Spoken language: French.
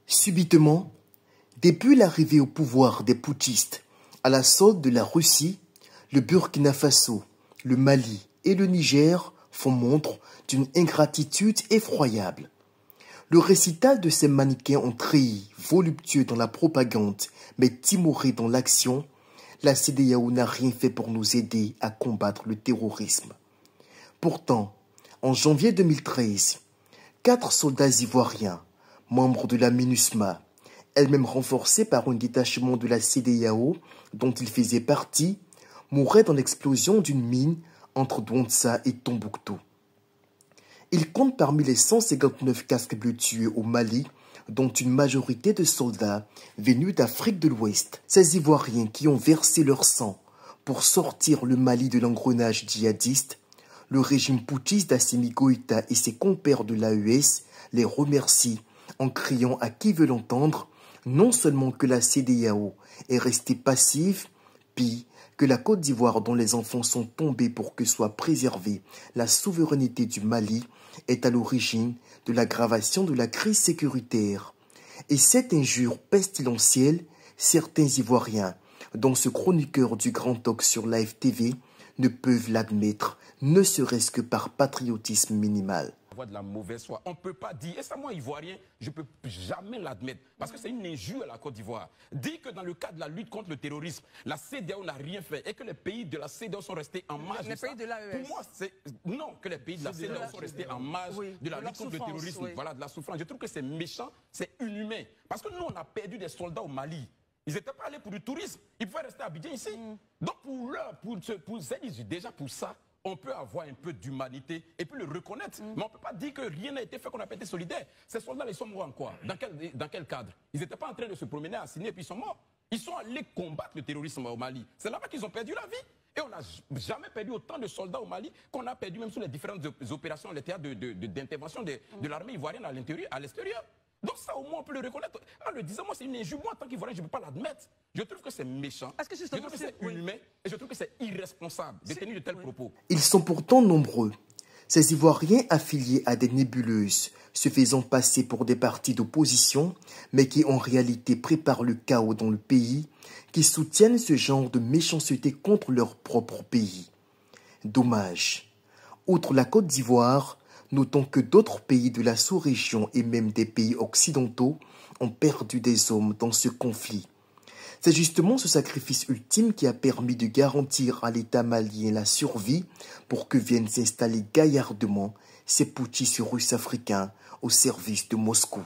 Subitement, depuis l'arrivée au pouvoir des putschistes, à la solde de la Russie, le Burkina Faso, le Mali et le Niger font montre d'une ingratitude effroyable. Le récital de ces mannequins ont trahi, voluptueux dans la propagande, mais timorés dans l'action, la CEDEAO n'a rien fait pour nous aider à combattre le terrorisme. Pourtant, en janvier 2013, 4 soldats ivoiriens, membres de la MINUSMA, elle-même renforcée par un détachement de la CEDEAO dont ils faisaient partie, mouraient dans l'explosion d'une mine entre Douentza et Tombouctou. Il compte parmi les 159 casques bleus tués au Mali, dont une majorité de soldats venus d'Afrique de l'Ouest. Ces Ivoiriens qui ont versé leur sang pour sortir le Mali de l'engrenage djihadiste, le régime putschiste d'Assimi Goïta et ses compères de l'AES les remercient en criant à qui veut l'entendre non seulement que la CEDEAO est restée passive, puis que la Côte d'Ivoire dont les enfants sont tombés pour que soit préservée la souveraineté du Mali est à l'origine de l'aggravation de la crise sécuritaire. Et cette injure pestilentielle, certains Ivoiriens, dont ce chroniqueur du Grand Talk sur l'AFTV, ne peuvent l'admettre, ne serait-ce que par patriotisme minimal. De la mauvaise foi. On ne peut pas dire, et ça moi ivoirien, je ne peux jamais l'admettre, parce que c'est une injure à la Côte d'Ivoire. Dire que dans le cadre de la lutte contre le terrorisme, la CEDEAO n'a rien fait et que les pays de la CEDEAO sont restés en marge de ça. Pour moi, c'est non, que les pays de la CEDEAO sont restés en marge de la lutte contre le terrorisme, voilà, de la souffrance. Je trouve que c'est méchant, c'est inhumain, parce que nous on a perdu des soldats au Mali. Ils n'étaient pas allés pour du tourisme, ils pouvaient rester à Abidjan ici. Donc déjà pour ça, on peut avoir un peu d'humanité et puis le reconnaître. Mais on ne peut pas dire que rien n'a été fait, qu'on n'a pas été solidaire. Ces soldats, ils sont morts en quoi? Dans quel cadre? Ils n'étaient pas en train de se promener à signer et puis ils sont morts. Ils sont allés combattre le terrorisme au Mali. C'est là-bas qu'ils ont perdu la vie. Et on n'a jamais perdu autant de soldats au Mali qu'on a perdu même sur les différentes opérations, les théâtres d'intervention de l'armée ivoirienne à l'extérieur. Donc ça, au moins, on peut le reconnaître. En le disant, moi, c'est une injure. Moi, en tant qu'Ivoirien, je ne peux pas l'admettre. Je trouve que c'est méchant, je trouve que c'est inhumain et je trouve que c'est irresponsable de tenir de tels propos. Ils sont pourtant nombreux. Ces Ivoiriens affiliés à des nébuleuses, se faisant passer pour des partis d'opposition, mais qui en réalité préparent le chaos dans le pays, qui soutiennent ce genre de méchanceté contre leur propre pays. Dommage. Outre la Côte d'Ivoire, notons que d'autres pays de la sous-région et même des pays occidentaux ont perdu des hommes dans ce conflit. C'est justement ce sacrifice ultime qui a permis de garantir à l'État malien la survie pour que viennent s'installer gaillardement ces putschistes russes africains au service de Moscou.